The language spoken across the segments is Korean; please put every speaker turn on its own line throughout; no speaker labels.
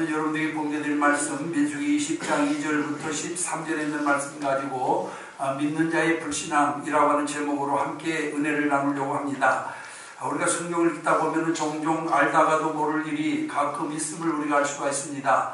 오늘 여러분들에게 공개드릴 말씀 민수기 20장 2절부터 13절에 있는 말씀 가지고 믿는 자의 불신앙이라고 하는 제목으로 함께 은혜를 나누려고 합니다. 우리가 성경을 읽다 보면 종종 알다가도 모를 일이 가끔 있음을 우리가 알 수가 있습니다.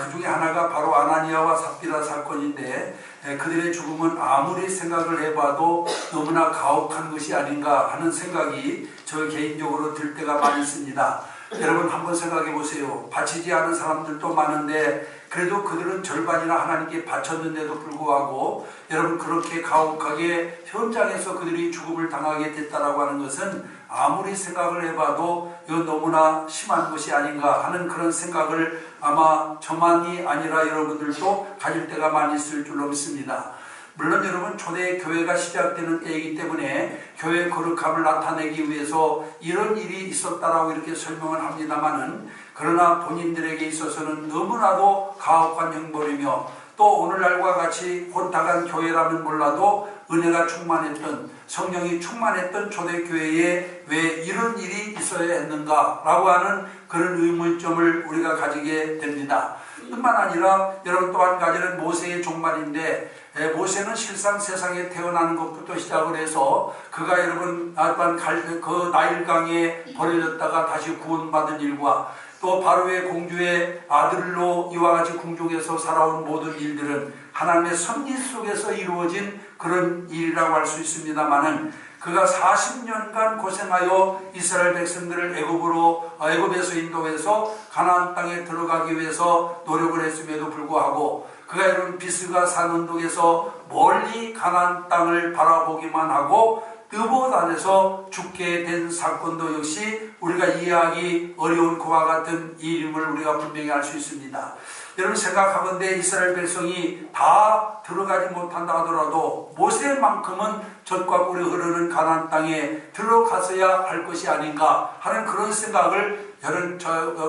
그 중에 하나가 바로 아나니아와 삽비라 사건인데, 그들의 죽음은 아무리 생각을 해봐도 너무나 가혹한 것이 아닌가 하는 생각이 저 개인적으로 들 때가 많이 있습니다. 여러분 한번 생각해 보세요. 바치지 않은 사람들도 많은데 그래도 그들은 절반이나 하나님께 바쳤는데도 불구하고 여러분 그렇게 가혹하게 현장에서 그들이 죽음을 당하게 됐다라고 하는 것은 아무리 생각을 해봐도 이건 너무나 심한 것이 아닌가 하는 그런 생각을 아마 저만이 아니라 여러분들도 가질 때가 많이 있을 줄로 믿습니다. 물론 여러분 초대 교회가 시작되는 때이기 때문에 교회의 거룩함을 나타내기 위해서 이런 일이 있었다라고 이렇게 설명을 합니다만은, 그러나 본인들에게 있어서는 너무나도 가혹한 형벌이며 또 오늘날과 같이 혼탁한 교회라면 몰라도 은혜가 충만했던, 성령이 충만했던 초대교회에 왜 이런 일이 있어야 했는가 라고 하는 그런 의문점을 우리가 가지게 됩니다. 뿐만 아니라 여러분 또 한 가지는 모세의 종말인데, 모세는 실상 세상에 태어나는 것부터 시작을 해서 그가 여러분 그 나일강에 버려졌다가 다시 구원받은 일과 또 바로의 공주의 아들로 이와 같이 궁중에서 살아온 모든 일들은 하나님의 섭리 속에서 이루어진 그런 일이라고 할 수 있습니다만은, 그가 40년간 고생하여 이스라엘 백성들을 애굽에서 인도해서 가나안 땅에 들어가기 위해서 노력을 했음에도 불구하고 그가 이런 비스가 산 언덕에서 멀리 가나안 땅을 바라보기만 하고 느봇안에서 죽게 된 사건도 역시 우리가 이해하기 어려운 그와 같은 일임을 우리가 분명히 알 수 있습니다. 여러분 생각하건대 이스라엘 백성이 다 들어가지 못한다 하더라도 모세만큼은 젖과 꿀이 흐르는 가나안 땅에 들어가서야 할 것이 아닌가 하는 그런 생각을 여러분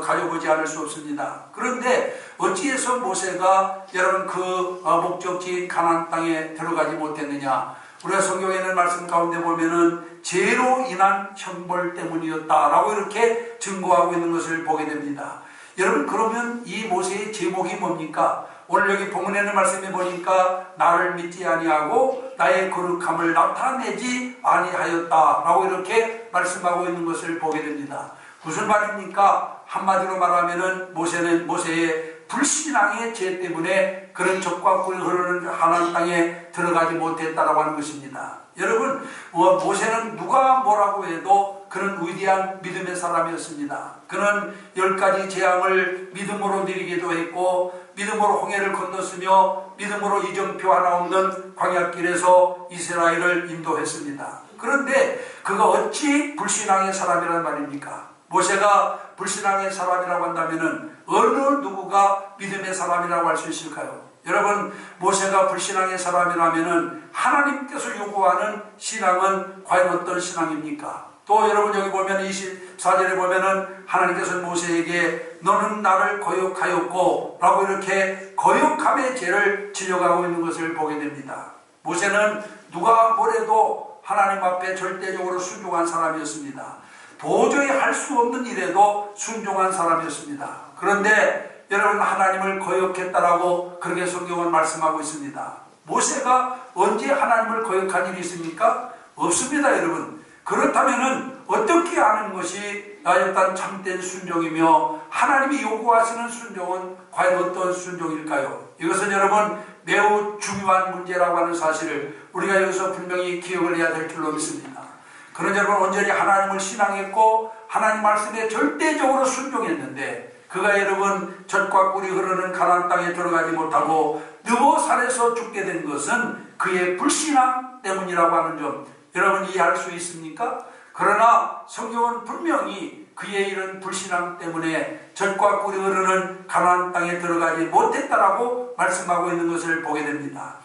가져보지 않을 수 없습니다. 그런데 어찌해서 모세가 여러분 그 목적지인 가나안 땅에 들어가지 못했느냐? 우리가 성경에 있는 말씀 가운데 보면은 죄로 인한 형벌 때문이었다라고 이렇게 증거하고 있는 것을 보게 됩니다. 여러분 그러면 이 모세의 제목이 뭡니까? 오늘 여기 본문에 있는 말씀에 보니까 나를 믿지 아니하고 나의 거룩함을 나타내지 아니하였다라고 이렇게 말씀하고 있는 것을 보게 됩니다. 무슨 말입니까? 한마디로 말하면은 모세는 모세의 불신앙의 죄 때문에 그런 젖과 꿀이 흐르는 가나안 땅에 들어가지 못했다라고 하는 것입니다. 여러분 모세는 누가 뭐라고 해도 그는 위대한 믿음의 사람이었습니다. 그는 10가지 재앙을 믿음으로 누리기도 했고 믿음으로 홍해를 건넜으며 믿음으로 이정표 하나 없는 광야길에서 이스라엘을 인도했습니다. 그런데 그가 어찌 불신앙의 사람이란 말입니까? 모세가 불신앙의 사람이라고 한다면 어느 누구가 믿음의 사람이라고 할 수 있을까요? 여러분 모세가 불신앙의 사람이라면 하나님께서 요구하는 신앙은 과연 어떤 신앙입니까? 또 여러분 여기 보면 24절에 보면은 하나님께서 모세에게 너는 나를 거역하였고 라고 이렇게 거역함의 죄를 지려가고 있는 것을 보게 됩니다. 모세는 누가 뭐래도 하나님 앞에 절대적으로 순종한 사람이었습니다. 도저히 할 수 없는 일에도 순종한 사람이었습니다. 그런데 여러분 하나님을 거역했다라고 그렇게 성경은 말씀하고 있습니다. 모세가 언제 하나님을 거역한 일이 있습니까? 없습니다. 여러분 그렇다면 어떻게 아는 것이 일단 참된 순종이며 하나님이 요구하시는 순종은 과연 어떤 순종일까요? 이것은 여러분 매우 중요한 문제라고 하는 사실을 우리가 여기서 분명히 기억을 해야 될 줄로 믿습니다. 그런 여러분 온전히 하나님을 신앙했고 하나님 말씀에 절대적으로 순종했는데 그가 여러분 젖과 꿀이 흐르는 가나안 땅에 들어가지 못하고 느봇산에서 죽게 된 것은 그의 불신앙 때문이라고 하는 점 여러분 이해할 수 있습니까? 그러나 성경은 분명히 그의 이런 불신앙 때문에 젖과 꿀이 흐르는 가나안 땅에 들어가지 못했다라고 말씀하고 있는 것을 보게 됩니다.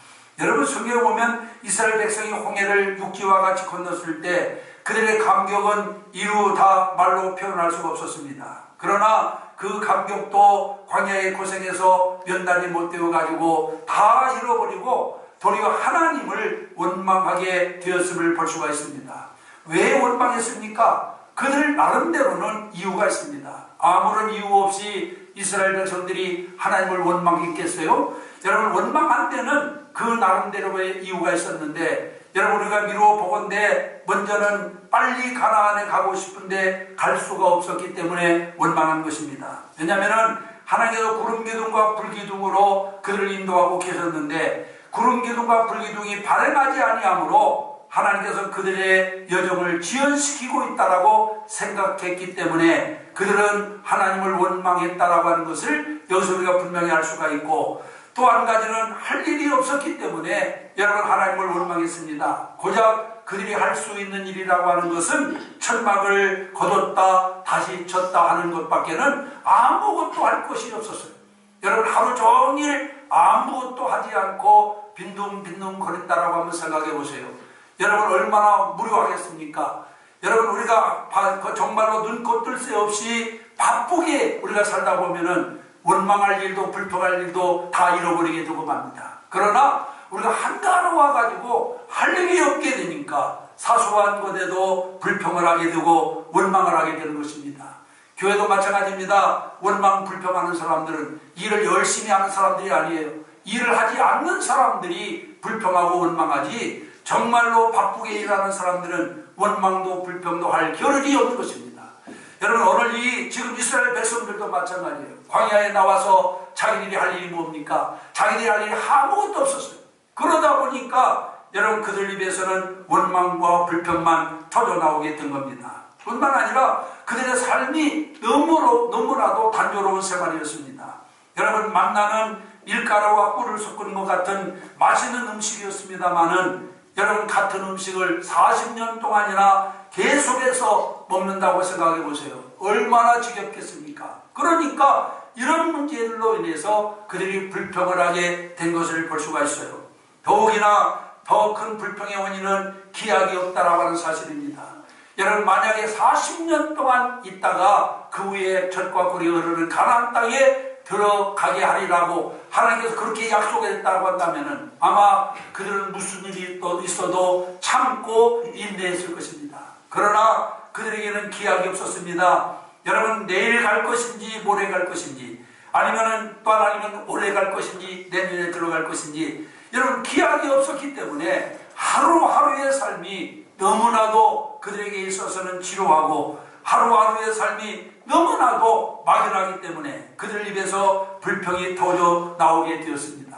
여러분 성경에 보면 이스라엘 백성이 홍해를 육지와 같이 건넜을 때 그들의 감격은 이루 다 말로 표현할 수가 없었습니다. 그러나 그 감격도 광야의 고생에서 몇 달이 못 되어가지고 다 잃어버리고 도리어 하나님을 원망하게 되었음을 볼 수가 있습니다. 왜 원망했습니까? 그들 나름대로는 이유가 있습니다. 아무런 이유 없이 이스라엘 백성들이 하나님을 원망했겠어요? 여러분, 원망한 때는 그 나름대로의 이유가 있었는데, 여러분, 우리가 미루어 보건대 먼저는 빨리 가나안에 가고 싶은데 갈 수가 없었기 때문에 원망한 것입니다. 왜냐하면 하나님께서 구름기둥과 불기둥으로 그들을 인도하고 계셨는데, 구름기둥과 불기둥이 발행하지 아니하므로 하나님께서 그들의 여정을 지연시키고 있다라고 생각했기 때문에 그들은 하나님을 원망했다라고 하는 것을 여기서 우리가 분명히 알 수가 있고, 또 한 가지는 할 일이 없었기 때문에 여러분 하나님을 원망했습니다. 고작 그들이 할 수 있는 일이라고 하는 것은 천막을 거뒀다 다시 쳤다 하는 것밖에는 아무것도 할 것이 없었어요. 여러분, 하루 종일 아무것도 하지 않고 빈둥빈둥 거린다라고 한번 생각해 보세요. 여러분, 얼마나 무료하겠습니까? 여러분, 우리가 정말로 눈코 뜰 새 없이 바쁘게 우리가 살다 보면은 원망할 일도 불평할 일도 다 잃어버리게 되고 맙니다. 그러나 우리가 한가로 와가지고 할 일이 없게 되니까 사소한 것에도 불평을 하게 되고 원망을 하게 되는 것입니다. 교회도 마찬가지입니다. 원망 불평하는 사람들은 일을 열심히 하는 사람들이 아니에요. 일을 하지 않는 사람들이 불평하고 원망하지, 정말로 바쁘게 일하는 사람들은 원망도 불평도 할 겨를이 없는 것입니다. 여러분, 오늘 지금 이스라엘 백성들도 마찬가지예요. 광야에 나와서 자기들이 할 일이 뭡니까? 자기들이 할 일이 아무것도 없었어요. 그러다 보니까 여러분, 그들 입에서는 원망과 불평만 터져나오게 된 겁니다. 뿐만 아니라 그들의 삶이 너무나도 단조로운 생활이었습니다. 여러분, 만나는 밀가루와 꿀을 섞은 것 같은 맛있는 음식이었습니다마는, 여러분, 같은 음식을 40년 동안이나 계속해서 먹는다고 생각해 보세요. 얼마나 지겹겠습니까? 그러니까 이런 문제들로 인해서 그들이 불평을 하게 된 것을 볼 수가 있어요. 더욱이나 더 큰 불평의 원인은 기약이 없다라고 하는 사실입니다. 여러분, 만약에 40년 동안 있다가 그 후에 젖과 꿀이 흐르는 가나안 땅에 들어가게 하리라고 하나님께서 그렇게 약속했다고 한다면 아마 그들은 무슨 일이 또 있어도 참고 인내했을 것입니다. 그러나 그들에게는 기약이 없었습니다. 여러분, 내일 갈 것인지 모레 갈 것인지, 아니면 또 아니면 올해 갈 것인지 내년에 들어갈 것인지, 여러분, 기약이 없었기 때문에 하루하루의 삶이 너무나도 그들에게 있어서는 지루하고 하루하루의 삶이 너무나도 막연하기 때문에 그들 입에서 불평이 터져 나오게 되었습니다.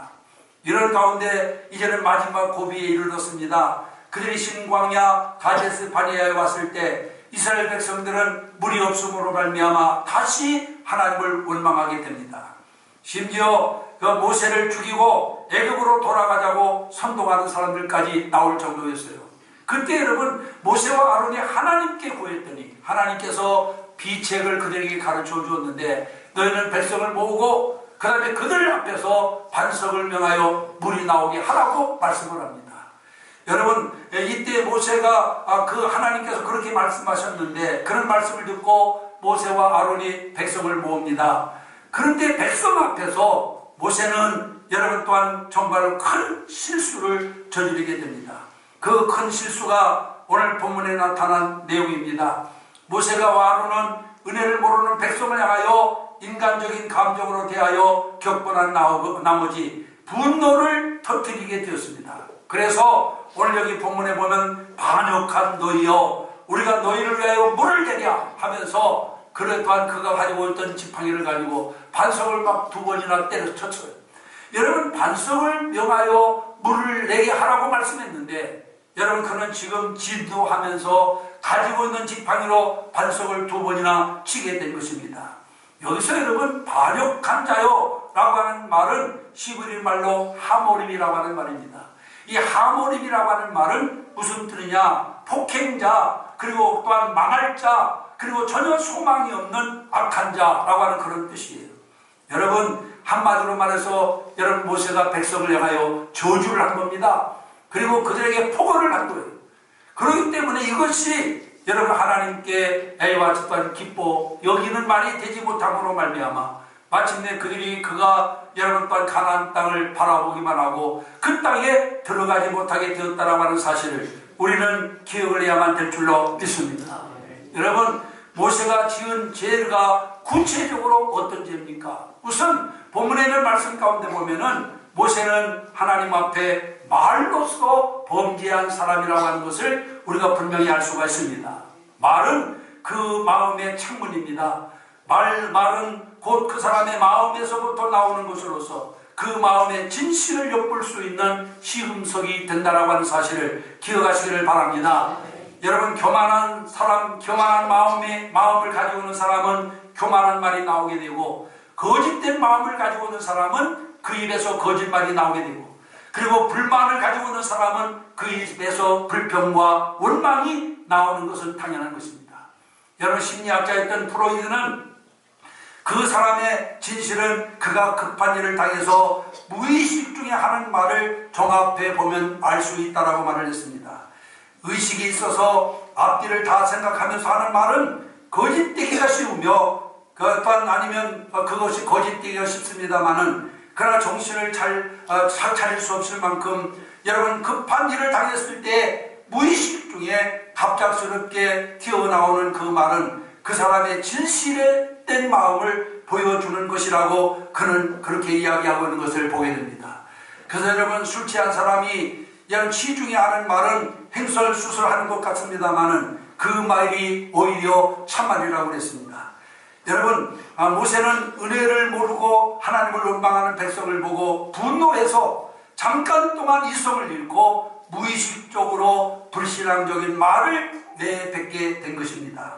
이런 가운데 이제는 마지막 고비에 이르렀습니다. 그들이 신광야 가데스 바네아에 왔을 때 이스라엘 백성들은 물이 없음으로 말미암아 다시 하나님을 원망하게 됩니다. 심지어 그 모세를 죽이고 애굽으로 돌아가자고 선동하는 사람들까지 나올 정도였어요. 그때 여러분, 모세와 아론이 하나님께 구했더니 하나님께서 비책을 그들에게 가르쳐 주었는데, 너희는 백성을 모으고 그 다음에 그들 앞에서 반석을 명하여 물이 나오게 하라고 말씀을 합니다. 여러분, 이때 모세가 그 하나님께서 그렇게 말씀하셨는데, 그런 말씀을 듣고 모세와 아론이 백성을 모읍니다. 그런데 백성 앞에서 모세는 여러분 또한 정말 큰 실수를 저지르게 됩니다. 그 큰 실수가 오늘 본문에 나타난 내용입니다. 모세가 아론은 은혜를 모르는 백성을 향하여 인간적인 감정으로 대하여 격분한 나머지 분노를 터뜨리게 되었습니다. 그래서 오늘 여기 본문에 보면 반역한 너희여, 우리가 너희를 위하여 물을 내랴 하면서, 그래 또한 그가 가지고 있던 지팡이를 가지고 반석을 막 2번이나 때려쳤어요. 여러분, 반석을 명하여 물을 내게 하라고 말씀했는데, 여러분, 그는 지금 진도하면서 가지고 있는 지팡이로 반석을 2번이나 치게 된 것입니다. 여기서 여러분, 반역한 자요 라고 하는 말은 히브리 말로 하모림이라고 하는 말입니다. 이 하모림이라고 하는 말은 무슨 뜻이냐? 폭행자, 그리고 또한 망할 자, 그리고 전혀 소망이 없는 악한 자라고 하는 그런 뜻이에요. 여러분, 한마디로 말해서 여러분, 모세가 백성을 향하여 저주를 한 겁니다. 그리고 그들에게 포고를 한 거예요. 그렇기 때문에 이것이 여러분, 하나님께 애와 또한 기뻐 여기는 말이 되지 못함으로 말미암아 마침내 그가 여러분 또한 가나안 땅을 바라보기만 하고 그 땅에 들어가지 못하게 되었다라고 하는 사실을 우리는 기억을 해야만 될 줄로 믿습니다. 여러분, 모세가 지은 죄가 구체적으로 어떤 죄입니까? 우선 본문에 있는 말씀 가운데 보면은 모세는 하나님 앞에 말로써 범죄한 사람이라고 하는 것을 우리가 분명히 알 수가 있습니다. 말은 그 마음의 창문입니다. 말은 곧 그 사람의 마음에서부터 나오는 것으로서 그 마음의 진실을 엿볼 수 있는 시음석이 된다라고 하는 사실을 기억하시기를 바랍니다. 여러분, 교만한 사람, 교만한 마음을 가지고 있는 사람은 교만한 말이 나오게 되고, 거짓된 마음을 가지고 있는 사람은 그 입에서 거짓말이 나오게 되고, 그리고 불만을 가지고 있는 사람은 그 입에서 불평과 원망이 나오는 것은 당연한 것입니다. 여러분, 심리학자였던 프로이드는 그 사람의 진실은 그가 급한 일을 당해서 무의식 중에 하는 말을 종합해 보면 알 수 있다라고 말을 했습니다. 의식이 있어서 앞뒤를 다 생각하면서 하는 말은 거짓되기가 쉬우며, 또한 아니면 그것이 거짓되기가 쉽습니다만은, 그러나 정신을 잘 차릴 수 없을 만큼 여러분, 급한 일을 당했을 때 무의식 중에 갑작스럽게 튀어나오는 그 말은 그 사람의 진실된 마음을 보여주는 것이라고 그는 그렇게 이야기하고 있는 것을 보게 됩니다. 그래서 여러분, 술 취한 사람이 이런 취중에 하는 말은 횡설수설하는 것 같습니다만은 그 말이 오히려 참말이라고 그랬습니다. 여러분, 모세는 은혜를 모르고 하나님을 원망하는 백성을 보고 분노해서 잠깐 동안 이성을 잃고 무의식적으로 불신앙적인 말을 내뱉게 된 것입니다.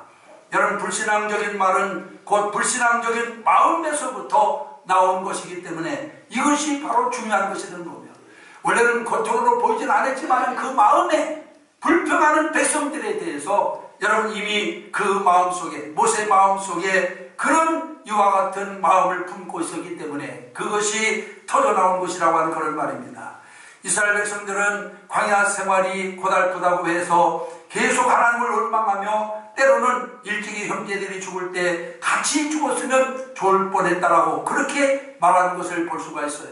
여러분, 불신앙적인 말은 곧 불신앙적인 마음에서부터 나온 것이기 때문에 이것이 바로 중요한 것이라는 거며, 원래는 겉으로 보이진 않았지만 그 마음에 불평하는 백성들에 대해서 여러분 이미 그 마음속에, 모세 마음속에 그런 이와 같은 마음을 품고 있었기 때문에 그것이 터져나온 것이라고 하는 그런 말입니다. 이스라엘 백성들은 광야 생활이 고달프다고 해서 계속 하나님을 원망하며 때로는 일찍이 형제들이 죽을 때 같이 죽었으면 좋을 뻔했다라고 그렇게 말하는 것을 볼 수가 있어요.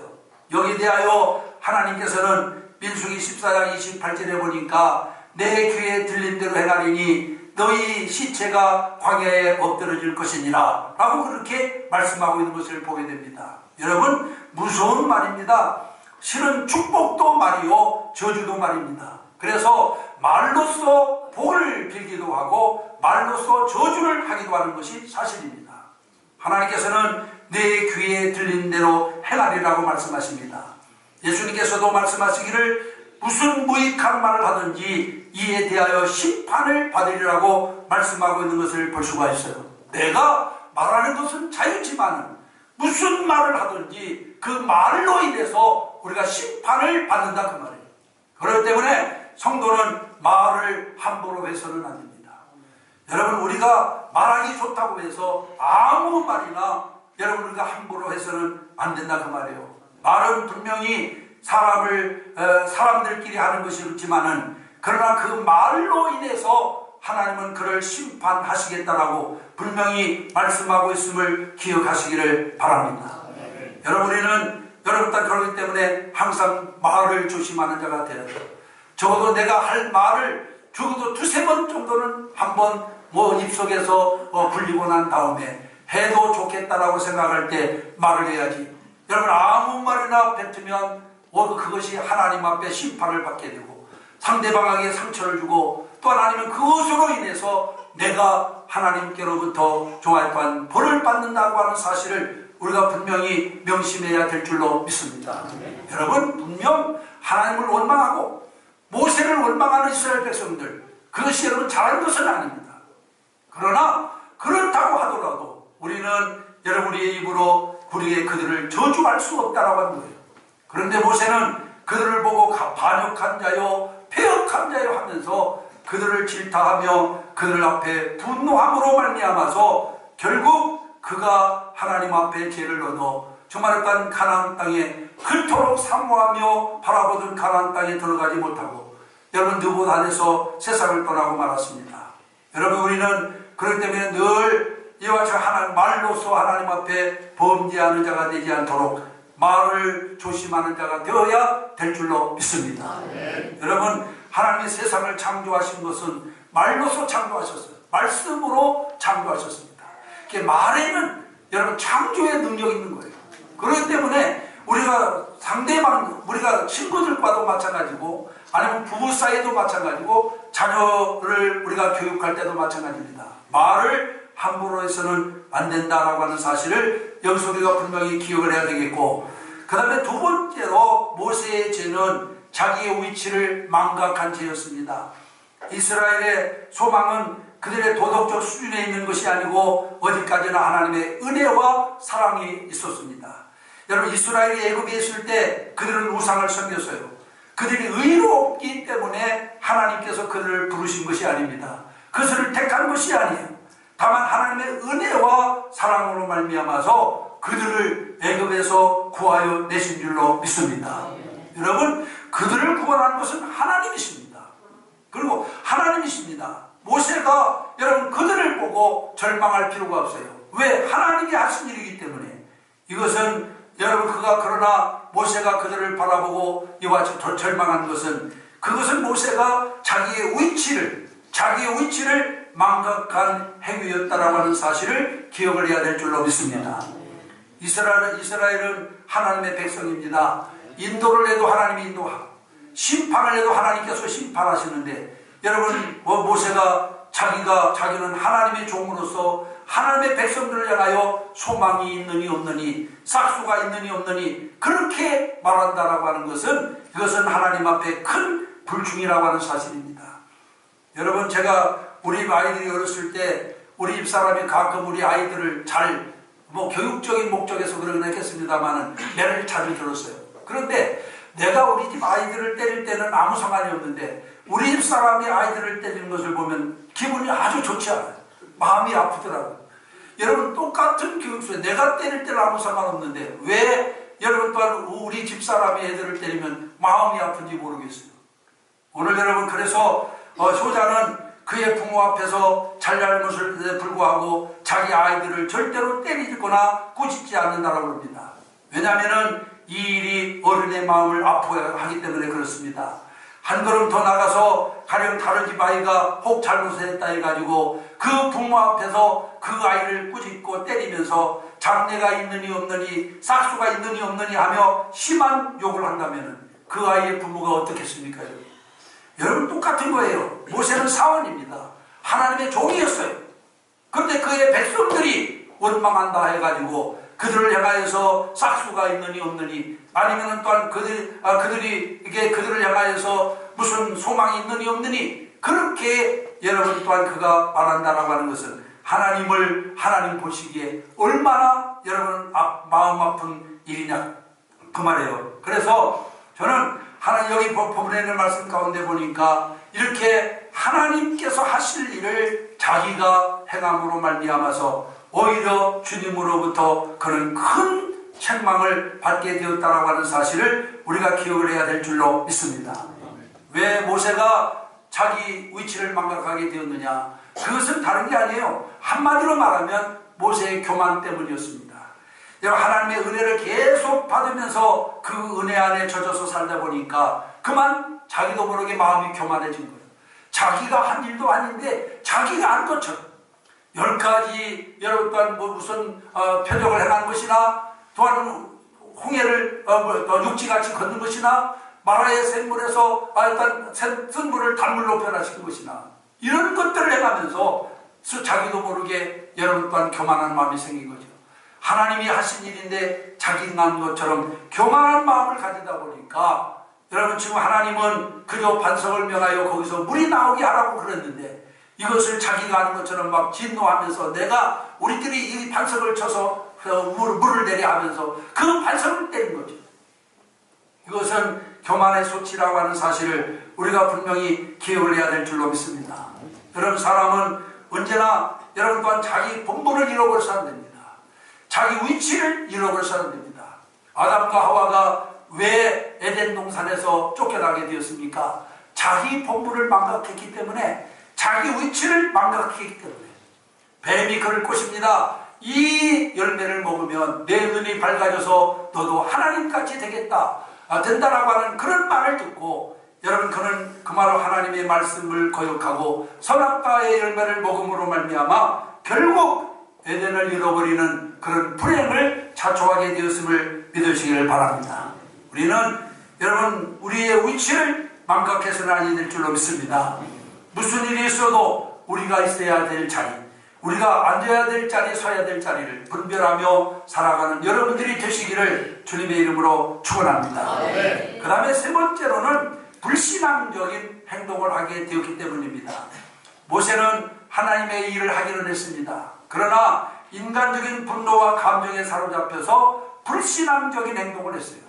여기에 대하여 하나님께서는 민수기 14장 28절에 보니까 내 귀에 들린 대로 행하리니 너희 시체가 광야에 엎드러질 것이니라 라고 그렇게 말씀하고 있는 것을 보게 됩니다. 여러분, 무서운 말입니다. 실은 축복도 말이요 저주도 말입니다. 그래서 말로써 복을 빌기도 하고 말로써 저주를 하기도 하는 것이 사실입니다. 하나님께서는 내 귀에 들린 대로 행하리라고 말씀하십니다. 예수님께서도 말씀하시기를 무슨 무익한 말을 하든지 이에 대하여 심판을 받으리라고 말씀하고 있는 것을 볼 수가 있어요. 내가 말하는 것은 자유지만 무슨 말을 하든지 그 말로 인해서 우리가 심판을 받는다 그 말이에요. 그렇기 때문에 성도는 말을 함부로 해서는 안 됩니다. 여러분, 우리가 말하기 좋다고 해서 아무 말이나 여러분 우리가 함부로 해서는 안 된다 그 말이에요. 말은 분명히 사람들끼리 하는 것이 있지만은, 그러나 그 말로 인해서 하나님은 그를 심판하시겠다라고 분명히 말씀하고 있음을 기억하시기를 바랍니다. 여러분, 우리는 여러분들 그렇기 때문에 항상 말을 조심하는 자가 되어야 돼요. 적어도 내가 할 말을 적어도 두세 번 정도는 한번 입속에서 굴리고 난 다음에 해도 좋겠다라고 생각할 때 말을 해야지. 여러분, 아무 말이나 뱉으면 그것이 하나님 앞에 심판을 받게 되고 상대방에게 상처를 주고 또한 아니면 그것으로 인해서 내가 하나님께로부터 종합한 벌을 받는다고 하는 사실을 우리가 분명히 명심해야 될 줄로 믿습니다. 여러분, 분명 하나님을 원망하고 모세를 원망하는 이스라엘 백성들, 그것이 여러분 잘하는 것은 아닙니다. 그러나 그렇다고 하더라도 우리는 여러분 우리의 입으로 우리의 그들을 저주할 수 없다라고 하는 거예요. 그런데 모세는 그들을 보고 반역한 자요 패역한 자요 하면서 그들을 질타하며 그들 앞에 분노함으로 말미암아서 결국 그가 하나님 앞에 죄를 얻어 정말 어떤 가나안 땅에 그토록 사모하며 바라보던 가나안 땅에 들어가지 못하고 여러분 느봇 안에서 세상을 떠나고 말았습니다. 여러분, 우리는 그렇기 때문에 늘 이와 같이 말로서 하나님 앞에 범죄하는 자가 되지 않도록 말을 조심하는 자가 되어야 될 줄로 믿습니다. 여러분, 하나님이 세상을 창조하신 것은 말로서 창조하셨어요. 말씀으로 창조하셨습니다. 말에는 여러분 창조의 능력이 있는 거예요. 그렇기 때문에 우리가 상대방, 우리가 친구들과도 마찬가지고 아니면 부부 사이도 마찬가지고 자녀를 우리가 교육할 때도 마찬가지입니다. 말을 함부로 해서는 안 된다라고 하는 사실을 여기서 우리가 분명히 기억을 해야 되겠고, 그 다음에 두 번째로 모세의 죄는 자기의 위치를 망각한 죄였습니다. 이스라엘의 소망은 그들의 도덕적 수준에 있는 것이 아니고 어디까지나 하나님의 은혜와 사랑이 있었습니다. 여러분, 이스라엘이 애굽에 있을 때 그들은 우상을 섬겼어요. 그들이 의롭기 때문에 하나님께서 그들을 부르신 것이 아닙니다. 그것을 택한 것이 아니에요. 다만 하나님의 은혜와 사랑으로 말미암아서 그들을 애굽에서 구하여 내신 줄로 믿습니다. 여러분, 그들을 구원하는 것은 하나님이십니다. 그리고 하나님이십니다. 모세가 여러분 그들을 보고 절망할 필요가 없어요. 왜? 하나님이 하신 일이기 때문에. 이것은 여러분, 그러나 모세가 그들을 바라보고 이와 같이 절망한 것은, 그것은 모세가 자기의 위치를 망각한 행위였다라고 하는 사실을 기억을 해야 될 줄로 믿습니다. 이스라엘은 하나님의 백성입니다. 인도를 해도 하나님이 인도하고 심판을 해도 하나님께서 심판하시는데, 여러분, 모세가 자기는 하나님의 종으로서 하나님의 백성들을 향하여 소망이 있느니 없느니, 싹수가 있느니 없느니 그렇게 말한다라고 하는 것은, 이것은 하나님 앞에 큰 불충이라고 하는 사실입니다. 여러분, 제가 우리 아이들이 어렸을 때 우리 집사람이 가끔 우리 아이들을 교육적인 목적에서 그러긴 했겠습니다만은 매를 자주 들었어요. 그런데 내가 우리 집 아이들을 때릴 때는 아무 상관이 없는데 우리 집 사람이 아이들을 때리는 것을 보면 기분이 아주 좋지 않아요. 마음이 아프더라고요. 여러분, 똑같은 교육수에 내가 때릴 때는 아무 상관없는데 왜 여러분 또한 우리 집 사람이 애들을 때리면 마음이 아픈지 모르겠어요. 오늘 여러분, 그래서 효자는 그의 부모 앞에서 잘잘못을 불구하고 자기 아이들을 절대로 때리거나 꾸짖지 않는다라고 합니다. 왜냐하면 이 일이 어른의 마음을 아파하기 때문에 그렇습니다. 한 걸음 더 나가서 가령 다른 집 아이가 혹 잘못을 했다 해가지고 그 부모 앞에서 그 아이를 꾸짖고 때리면서 장래가 있느니 없느니, 싹수가 있느니 없느니 하며 심한 욕을 한다면 그 아이의 부모가 어떻겠습니까? 여러분, 똑같은 거예요. 모세는 사원입니다. 하나님의 종이었어요. 그런데 그의 백성들이 원망한다 해가지고 그들을 향하여서 싹수가 있느니 없느니, 아니면 또한 그들을 향하여서 무슨 소망이 있느니 없느니, 그렇게 여러분 또한 그가 말한다라고 하는 것은 하나님 보시기에 얼마나 여러분 마음 아픈 일이냐 그 말이에요. 그래서 저는 여기 본문에 있는 말씀 가운데 보니까 이렇게 하나님께서 하실 일을 자기가 행함으로 말미암아서 오히려 주님으로부터 그런 큰 책망을 받게 되었다라고 하는 사실을 우리가 기억을 해야 될 줄로 믿습니다. 왜 모세가 자기 위치를 망각하게 되었느냐? 그것은 다른 게 아니에요. 한마디로 말하면 모세의 교만 때문이었습니다. 하나님의 은혜를 계속 받으면서 그 은혜 안에 젖어서 살다 보니까 그만 자기도 모르게 마음이 교만해진 거예요. 자기가 한 일도 아닌데 자기가 한 것처럼 10가지 여러분 또한 무슨 표적을 행한 것이나, 또한 홍해를 육지같이 걷는 것이나, 마라의 샘물에서 일단 샘물을 단물로 변화시킨 것이나, 이런 것들을 행하면서 자기도 모르게 여러분 또한 교만한 마음이 생긴 거죠. 하나님이 하신 일인데 자기가 한 것처럼 교만한 마음을 가지다 보니까, 여러분, 지금 하나님은 그저 반석을 명하여 거기서 물이 나오게 하라고 그랬는데 이것을 자기가 하는 것처럼 막 진노하면서 우리들이 이 반석을 쳐서 물을 내려 하면서 그 반석을 때린 거죠. 이것은 교만의 소치라고 하는 사실을 우리가 분명히 기억을 해야 될 줄로 믿습니다. 여러분, 사람은 언제나 여러분 또한 자기 본분을 잃어버릴 사람입니다. 자기 위치를 잃어버릴 사람입니다. 아담과 하와가 왜 에덴 동산에서 쫓겨나게 되었습니까? 자기 본분을 망각했기 때문에, 자기 위치를 망각했기 때문에. 뱀이 그럴 것입니다. 이 열매를 먹으면 내 눈이 밝아져서 너도 하나님같이 된다라고 하는 그런 말을 듣고, 여러분, 그는 그 말로 하나님의 말씀을 거역하고 선악과의 열매를 먹음으로 말미암아 결국 에덴을 잃어버리는 그런 불행을 자초하게 되었음을 믿으시기를 바랍니다. 우리는 여러분 우리의 위치를 망각해서는 아니 될 줄로 믿습니다. 무슨 일이 있어도 우리가 있어야 될 자리, 우리가 앉아야 될 자리, 서야 될 자리를 분별하며 살아가는 여러분들이 되시기를 주님의 이름으로 축원합니다. 그 다음에 세 번째로는 불신앙적인 행동을 하게 되었기 때문입니다. 모세는 하나님의 일을 하기는 했습니다. 그러나 인간적인 분노와 감정에 사로잡혀서 불신앙적인 행동을 했어요.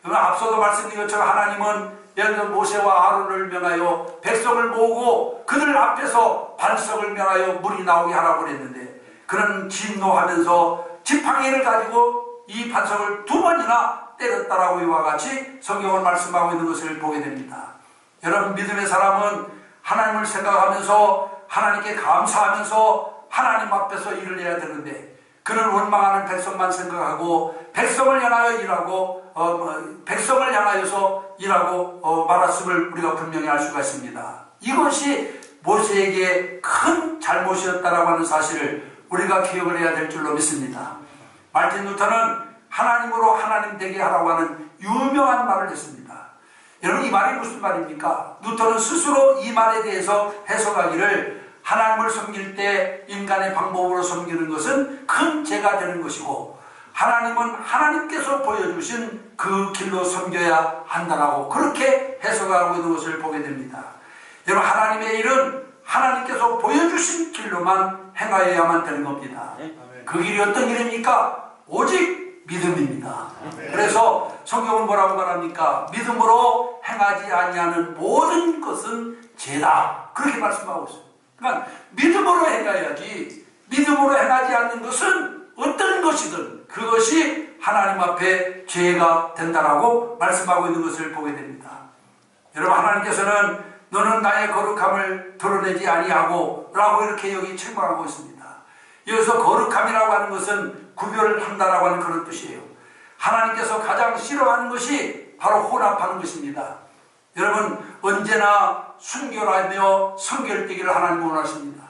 앞서도 말씀드린 것처럼 하나님은 예를 들어 모세와 아론을 명하여 백성을 모으고 그들 앞에서 반석을 명하여 물이 나오게 하라고 그랬는데 그는 진노하면서 지팡이를 가지고 이 반석을 2번이나 때렸다라고 이와 같이 성경을 말씀하고 있는 것을 보게 됩니다. 여러분 믿음의 사람은 하나님을 생각하면서 하나님께 감사하면서 하나님 앞에서 일을 해야 되는데 그는 원망하는 백성만 생각하고 백성을 향하여 일하고 백성을 향하여서 일하고 말았음을 우리가 분명히 알 수가 있습니다. 이것이 모세에게 큰 잘못이었다라고 하는 사실을 우리가 기억을 해야 될 줄로 믿습니다. 마르틴 루터는 하나님으로 하나님 되게 하라고 하는 유명한 말을 했습니다. 여러분 이 말이 무슨 말입니까? 루터는 스스로 이 말에 대해서 해석하기를 하나님을 섬길 때 인간의 방법으로 섬기는 것은 큰 죄가 되는 것이고 하나님은 하나님께서 보여주신 그 길로 섬겨야 한다라고 그렇게 해석하고 있는 것을 보게 됩니다. 여러분 하나님의 일은 하나님께서 보여주신 길로만 행하여야만 되는 겁니다. 그 길이 어떤 길입니까? 오직 믿음입니다. 그래서 성경은 뭐라고 말합니까? 믿음으로 행하지 아니하는 모든 것은 죄다 그렇게 말씀하고 있어요. 그러니까 믿음으로 행해야지 믿음으로 행하지 않는 것은 어떤 것이든 그것이 하나님 앞에 죄가 된다라고 말씀하고 있는 것을 보게 됩니다. 여러분 하나님께서는 너는 나의 거룩함을 드러내지 아니하고 라고 이렇게 여기 책망하고 있습니다. 여기서 거룩함이라고 하는 것은 구별을 한다라고 하는 그런 뜻이에요. 하나님께서 가장 싫어하는 것이 바로 혼합하는 것입니다. 여러분 언제나 순결하며 성결되기를 하나님은 원하십니다.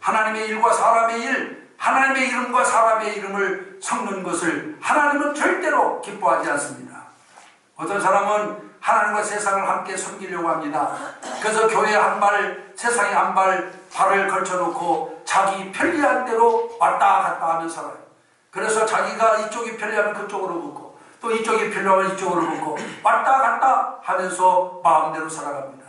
하나님의 일과 사람의 일, 하나님의 이름과 사람의 이름을 섞는 것을 하나님은 절대로 기뻐하지 않습니다. 어떤 사람은 하나님과 세상을 함께 섬기려고 합니다. 그래서 교회에 한 발, 세상에 한 발, 발을 걸쳐놓고 자기 편리한 대로 왔다 갔다 하며 살아요. 그래서 자기가 이쪽이 편리하면 그쪽으로 걷고 또 이쪽이 편리하면 이쪽으로 걷고 왔다 갔다 하면서 마음대로 살아갑니다.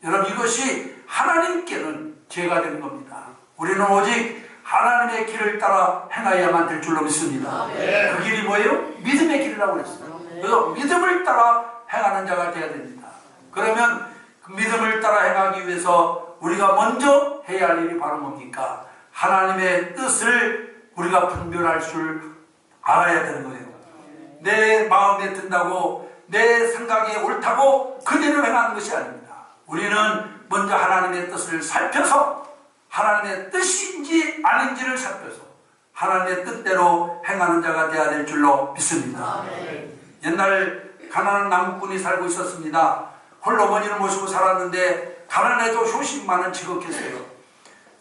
여러분 이것이 하나님께는 죄가 되는 겁니다. 우리는 오직 하나님의 길을 따라 행하여야만 될 줄로 믿습니다. 그 길이 뭐예요? 믿음의 길이라고 그랬어요. 그래서 믿음을 따라 행하는 자가 되어야 됩니다. 그러면 그 믿음을 따라 행하기 위해서 우리가 먼저 해야 할 일이 바로 뭡니까? 하나님의 뜻을 우리가 분별할 줄 알아야 되는 거예요. 내 마음에 든다고 내 생각에 옳다고 그대로 행하는 것이 아닙니다. 우리는 먼저 하나님의 뜻을 살펴서 하나님의 뜻인지 아닌지를 살펴서 하나님의 뜻대로 행하는 자가 되어야 될 줄로 믿습니다. 옛날 가난한 남국군이 살고 있었습니다. 홀어머니를 모시고 살았는데 가난해도 효심만은 지극했어요.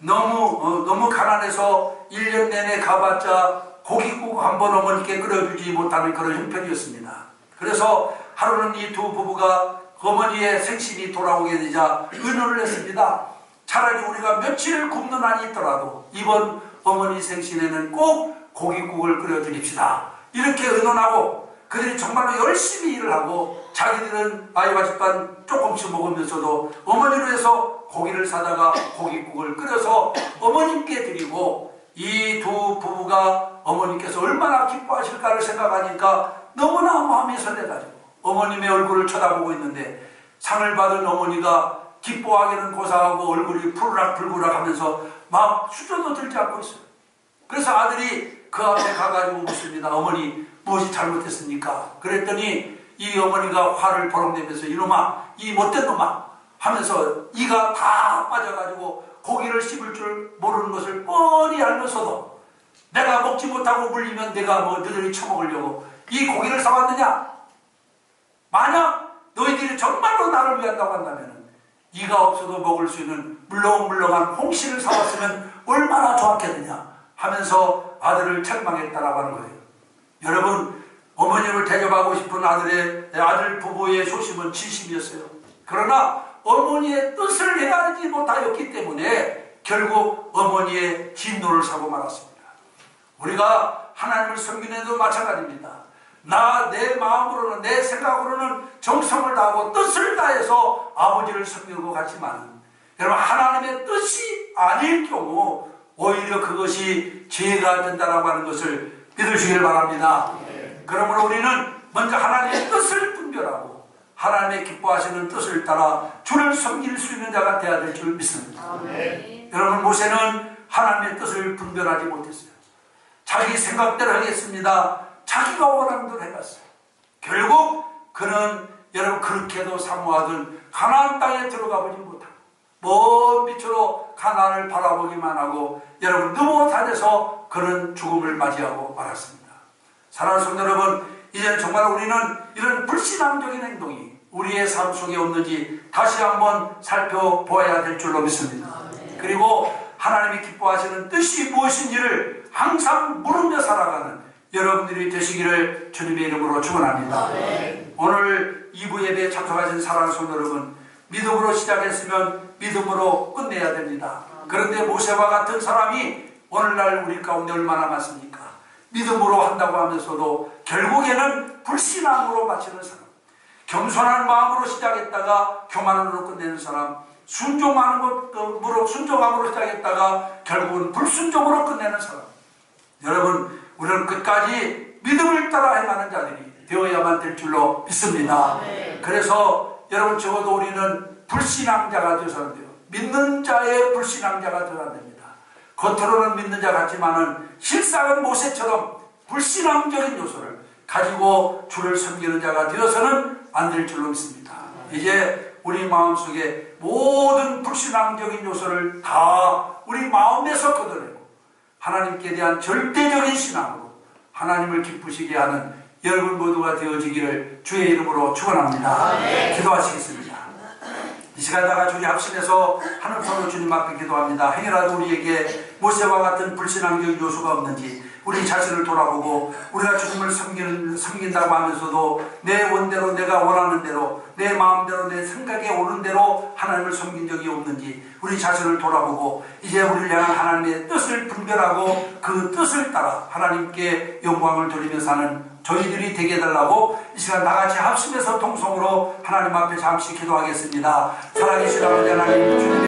너무 가난해서 1년 내내 가봤자 고깃국 한 번 어머니께 끓여주지 못하는 그런 형편이었습니다. 그래서 하루는 이 두 부부가 어머니의 생신이 돌아오게 되자 의논을 했습니다. 차라리 우리가 며칠을 굶는 한이 있더라도 이번 어머니 생신에는 꼭 고깃국을 끓여드립시다. 이렇게 의논하고 그들이 정말로 열심히 일을 하고 자기들은 아이와 집안 조금씩 먹으면서도 어머니로 해서 고기를 사다가 고깃국을 끓여서 어머님께 드리고 이 두 부부가 어머님께서 얼마나 기뻐하실까를 생각하니까 너무나 마음이 설레가지고 어머님의 얼굴을 쳐다보고 있는데 상을 받은 어머니가 기뻐하기는 고사하고 얼굴이 푸르락불구락 하면서 막 수저도 들지 않고 있어요. 그래서 아들이 그 앞에 가가지고 묻습니다. 어머니 무엇이 잘못했습니까? 그랬더니 이 어머니가 화를 버럭내면서 이놈아 이 못된 놈아 하면서 이가 다 빠져가지고 고기를 씹을 줄 모르는 것을 뻔히 알면서도 내가 먹지 못하고 물리면 내가 뭐 너희들이 처먹으려고 이 고기를 사왔느냐? 만약 너희들이 정말로 나를 위한다고 한다면 이가 없어도 먹을 수 있는 물렁물렁한 홍시를 사왔으면 얼마나 좋았겠느냐 하면서 아들을 책망했다라고 하는 거예요. 여러분, 어머니를 대접하고 싶은 아들 부부의 소심은 진심이었어요. 그러나 어머니의 뜻을 헤아리지 못하였기 때문에 결국 어머니의 진노를 사고 말았습니다. 우리가 하나님을 섬기는데도 마찬가지입니다. 내 마음으로는, 내 생각으로는 정성을 다하고 뜻을 다해서 아버지를 섬기는 것 같지만, 여러분, 하나님의 뜻이 아닐 경우 오히려 그것이 죄가 된다라고 하는 것을 믿으시길 바랍니다. 그러므로 우리는 먼저 하나님의 뜻을 분별하고 하나님의 기뻐하시는 뜻을 따라 주를 섬길 수 있는 자가 되어야 될 줄 믿습니다. 여러분, 모세는 하나님의 뜻을 분별하지 못했어요. 자기 생각대로 하겠습니다. 자기가 원하는 대로 해갔어요. 결국 그는 여러분 그렇게도 사모하던 가나안 땅에 들어가 보지 못하고 먼 빛으로 가나안을 바라보기만 하고 여러분 느긋하면서 그는 죽음을 맞이하고 말았습니다. 사랑하는 성도 여러분, 이제 정말 우리는 이런 불신앙적인 행동이 우리의 삶 속에 없는지 다시 한번 살펴보아야 될 줄로 믿습니다. 그리고 하나님이 기뻐하시는 뜻이 무엇인지를 항상 물으며 살아가는 여러분들이 되시기를 주님의 이름으로 축원합니다. 오늘 2부 예배에 참석하신 사랑하는 성도 여러분, 믿음으로 시작했으면 믿음으로 끝내야 됩니다. 그런데 모세와 같은 사람이 오늘날 우리 가운데 얼마나 많습니까? 믿음으로 한다고 하면서도 결국에는 불신앙으로 마치는 사람, 겸손한 마음으로 시작했다가 교만으로 끝내는 사람, 순종함으로 시작했다가 결국은 불순종으로 끝내는 사람. 여러분, 우리는 끝까지 믿음을 따라 행하는 자들이 되어야만 될 줄로 믿습니다. 그래서 여러분, 적어도 우리는 불신앙자가 되어서는 돼요. 믿는 자의 불신앙자가 되어야 됩니다. 겉으로는 믿는 자 같지만은 실상은 모세처럼 불신앙적인 요소를 가지고 주를 섬기는 자가 되어서는 안 될 줄로 믿습니다. 이제 우리 마음속에 모든 불신앙적인 요소를 다 우리 마음에서 걷어내고 하나님께 대한 절대적인 신앙으로 하나님을 기쁘시게 하는 여러분 모두가 되어지기를 주의 이름으로 축원합니다. 기도하시겠습니다. 이 시간 다 같이 우리 합심해서 하늘 손으로 주님 앞에 기도합니다. 행여라도 우리에게 모세와 같은 불신앙적인 요소가 없는지 우리 자신을 돌아보고, 우리가 주님을 섬긴다고 하면서도 내 원대로, 내가 원하는 대로, 내 마음대로, 내 생각에 오는 대로 하나님을 섬긴 적이 없는지 우리 자신을 돌아보고, 이제 우리를 향한 하나님의 뜻을 분별하고 그 뜻을 따라 하나님께 영광을 돌리며 사는 저희들이 되게 해달라고 이 시간 다같이 합심해서 통성으로 하나님 앞에 잠시 기도하겠습니다. 살아계신 아버지 하나님, 주님